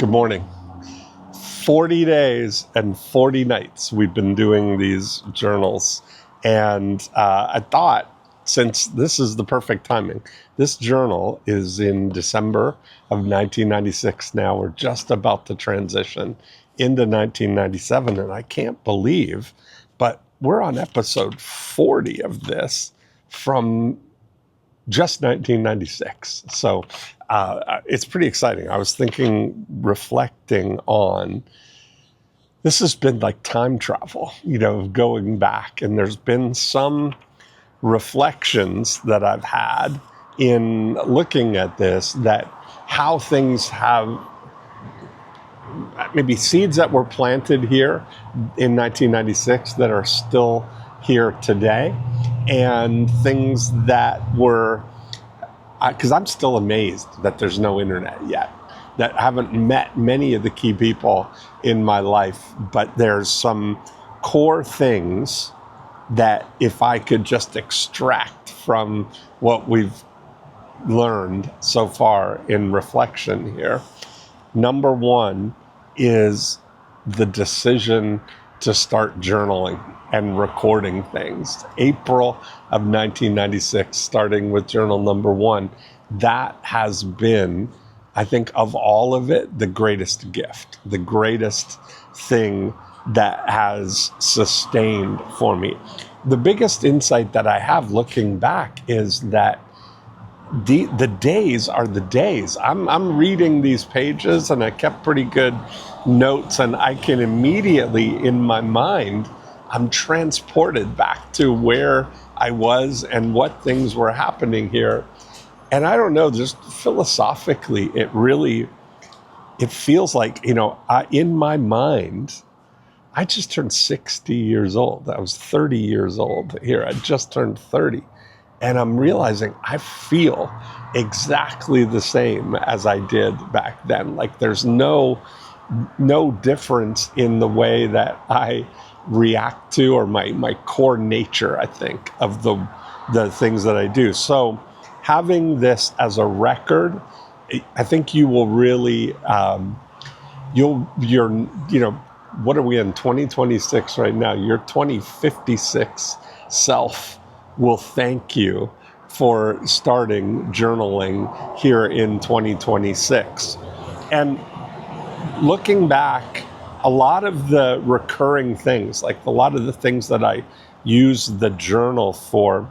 Good morning. 40 days and 40 nights we've been doing these journals. And I thought, since this is the perfect timing, this journal is in December of 1996 now. We're just about to transition into 1997. And I can't believe, but we're on episode 40 of this from just 1996. So it's pretty exciting. I was reflecting on, this has been like time travel, going back. And there's been some reflections that I've had in looking at this, that how things have, maybe seeds that were planted here in 1996 that are still here today, and things that were, because I'm still amazed that there's no internet yet, that I haven't met many of the key people in my life, but there's some core things that if I could just extract from what we've learned so far in reflection here. Number one is the decision to start journaling and recording things. April of 1996, starting with journal number one, that has been, I think, of all of it, the greatest gift, the greatest thing that has sustained for me. The biggest insight that I have looking back is that the days are the days. I'm reading these pages, and I kept pretty good notes, and I can immediately, in my mind, I'm transported back to where I was and what things were happening here. And I don't know, just philosophically, it feels like, in my mind, I just turned 60 years old. I was 30 years old here. I just turned 30. And I'm realizing I feel exactly the same as I did back then. Like there's no difference in the way that I react to, or my core nature, I think, of the things that I do. So having this as a record, I think you will really, what are we in, 2026 right now? Your 2056 self will thank you for starting journaling here in 2026. And looking back, a lot of the recurring things, like a lot of the things that I use the journal for,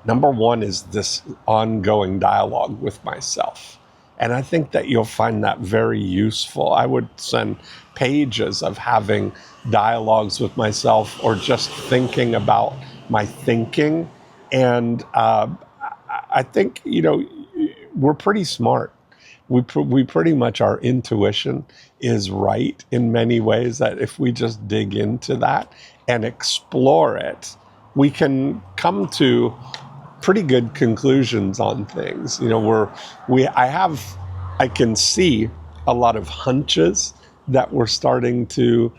number one is this ongoing dialogue with myself. And I think that you'll find that very useful. I would send pages of having dialogues with myself, or just thinking about my thinking. And I think, we're pretty smart. We pretty much, our intuition is right in many ways, that if we just dig into that and explore it, we can come to pretty good conclusions on things. I can see a lot of hunches that we're starting to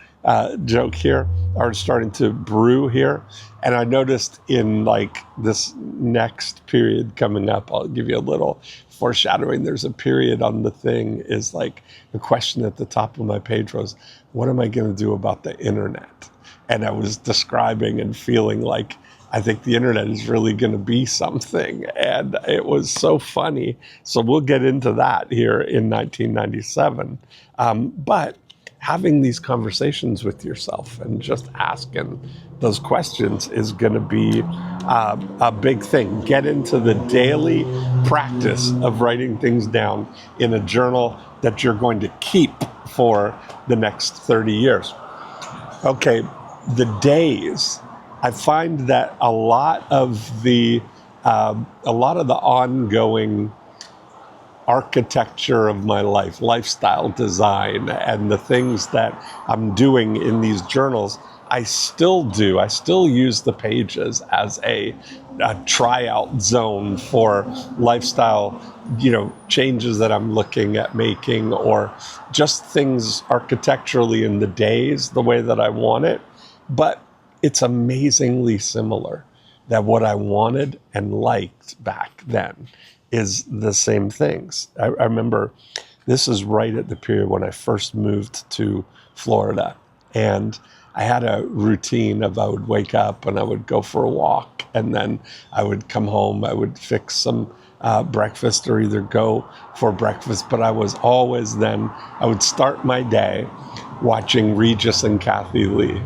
joke here, are starting to brew here. And I noticed in like this next period coming up, I'll give you a little foreshadowing. There's a period on the thing, is like the question at the top of my page was, what am I going to do about the internet? And I was describing and feeling like, I think the internet is really going to be something. And it was so funny. So we'll get into that here in 1997. But having these conversations with yourself and just asking those questions is going to be a big thing. Get into the daily practice of writing things down in a journal that you're going to keep for the next 30 years. Okay, the days. I find that a lot of the ongoing architecture of my life, lifestyle design, and the things that I'm doing in these journals, I still do. I still use the pages as a tryout zone for lifestyle, changes that I'm looking at making, or just things architecturally in the days, the way that I want it. But it's amazingly similar, that what I wanted and liked back then is the same things. I remember This is right at the period when I first moved to Florida. And I had a routine of I would wake up and I would go for a walk, and then I would come home, I would fix some breakfast or either go for breakfast. But I was always then, I would start my day watching Regis and Kathy Lee.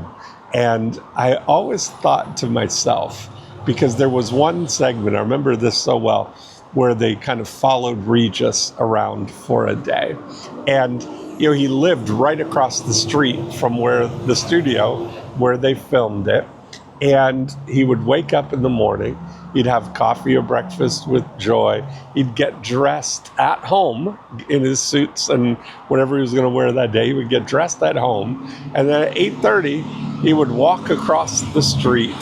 And I always thought to myself, because there was one segment, I remember this so well, where they kind of followed Regis around for a day. And, you know, he lived right across the street from where the studio where they filmed it. And he would wake up in the morning, he'd have coffee or breakfast with Joy, he'd get dressed at home in his suits and whatever he was going to wear that day, he would get dressed at home. And then at 8:30, he would walk across the street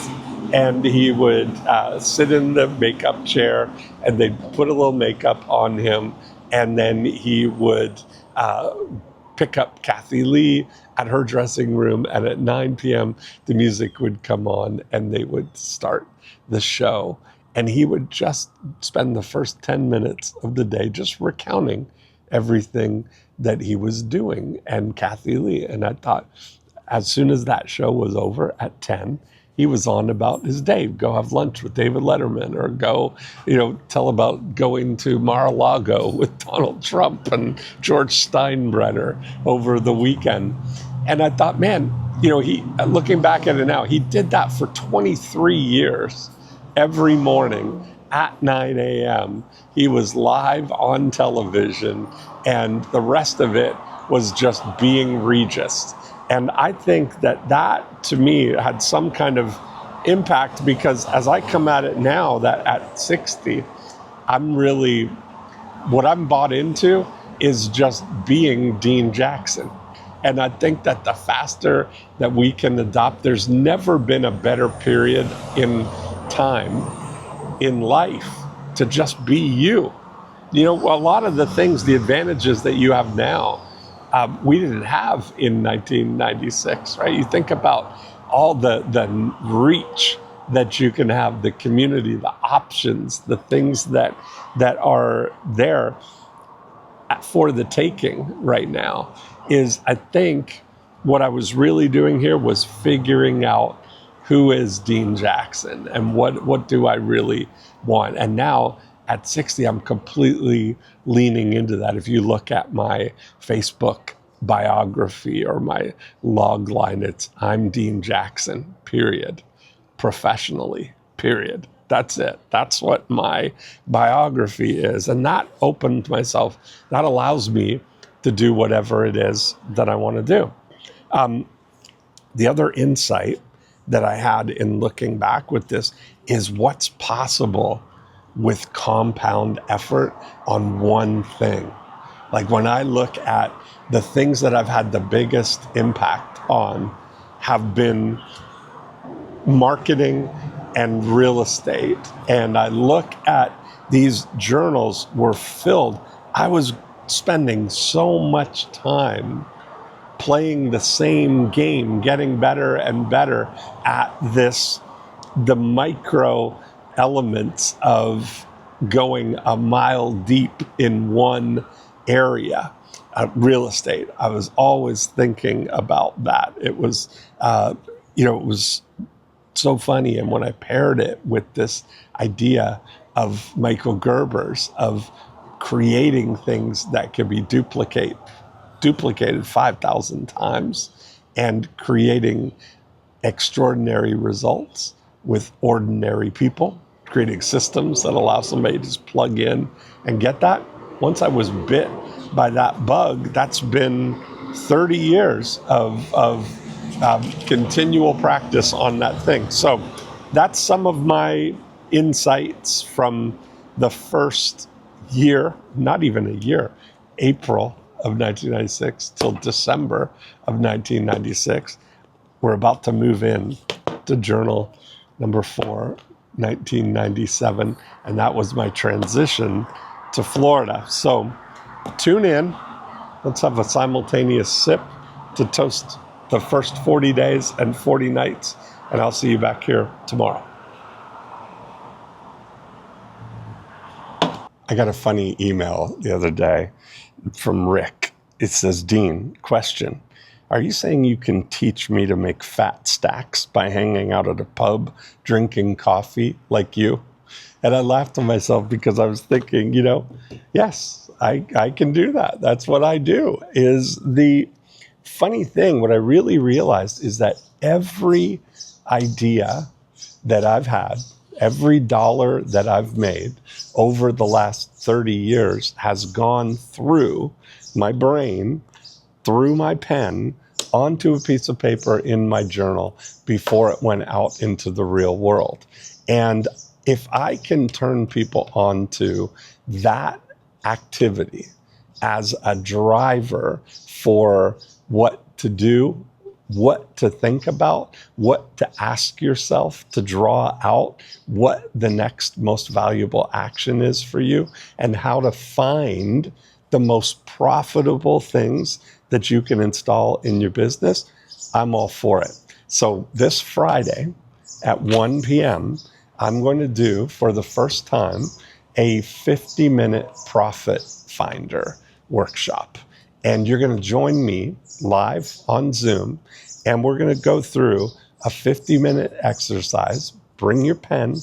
and he would sit in the makeup chair and they'd put a little makeup on him, and then he would pick up Kathy Lee at her dressing room, and at 9 p.m. the music would come on and they would start the show. And he would just spend the first 10 minutes of the day just recounting everything that he was doing and Kathy Lee. And I thought, as soon as that show was over at 10, he was on about his day, go have lunch with David Letterman, or go, tell about going to Mar-a-Lago with Donald Trump and George Steinbrenner over the weekend. And I thought, man, he, looking back at it now, he did that for 23 years. Every morning at 9 a.m., he was live on television, and the rest of it was just being Regis. And I think that to me had some kind of impact, because as I come at it now, that at 60, what I'm bought into is just being Dean Jackson. And I think that the faster that we can adopt, there's never been a better period in time in life to just be you. A lot of the things, the advantages that you have now, we didn't have in 1996, right? You think about all the reach that you can have, the community, the options, the things that are there for the taking right now. Is, I think what I was really doing here was figuring out who is Dean Jackson and what do I really want. And now at 60, I'm completely leaning into that. If you look at my Facebook biography or my log line, it's I'm Dean Jackson, period. Professionally, period. That's it. That's what my biography is. And that opened myself, that allows me to do whatever it is that I want to do. The other insight that I had in looking back with this is what's possible with compound effort on one thing. Like when I look at the things that I've had the biggest impact on have been marketing and real estate. And I look at these journals were filled. I was spending so much time playing the same game, getting better and better at the micro elements of going a mile deep in one area. Real estate, I was always thinking about that. It was, it was so funny. And when I paired it with this idea of Michael Gerber's, of creating things that could be duplicated 5,000 times and creating extraordinary results with ordinary people, creating systems that allow somebody to just plug in and get that. Once I was bit by that bug, that's been 30 years of continual practice on that thing. So that's some of my insights from the first year, not even a year, April of 1996 till December of 1996. We're about to move in to journal number 4, 1997, and that was my transition to Florida. So tune in. Let's have a simultaneous sip to toast the first 40 days and 40 nights, and I'll see you back here tomorrow. I got a funny email the other day, from Rick. It says, Dean, question. Are you saying you can teach me to make fat stacks by hanging out at a pub, drinking coffee like you? And I laughed to myself because I was thinking, yes, I can do that. That's what I do. Is the funny thing, what I really realized is that every idea that I've had, every dollar that I've made over the last 30 years has gone through my brain, through my pen, onto a piece of paper in my journal before it went out into the real world. And if I can turn people onto that activity as a driver for what to do, what to think about, what to ask yourself to draw out, what the next most valuable action is for you, and how to find the most profitable things that you can install in your business, I'm all for it. So this Friday at 1 p.m., I'm going to do, for the first time, a 50-minute profit finder workshop. And you're going to join me live on Zoom, and we're going to go through a 50-minute exercise. Bring your pen,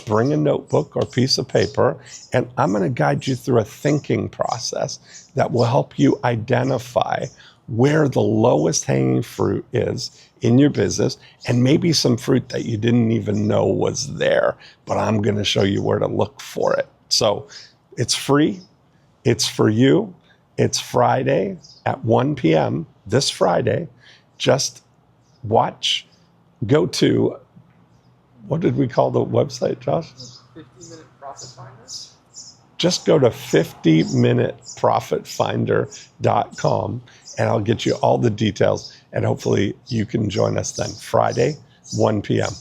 bring a notebook or piece of paper, and I'm going to guide you through a thinking process that will help you identify where the lowest hanging fruit is in your business, and maybe some fruit that you didn't even know was there, but I'm going to show you where to look for it. So it's free. It's for you. It's Friday at 1 p.m. this Friday. Just watch. Go to, what did we call the website, Josh? 50-minute profit finder. Just go to 50minuteprofitfinder.com and I'll get you all the details, and hopefully you can join us then Friday, 1 p.m.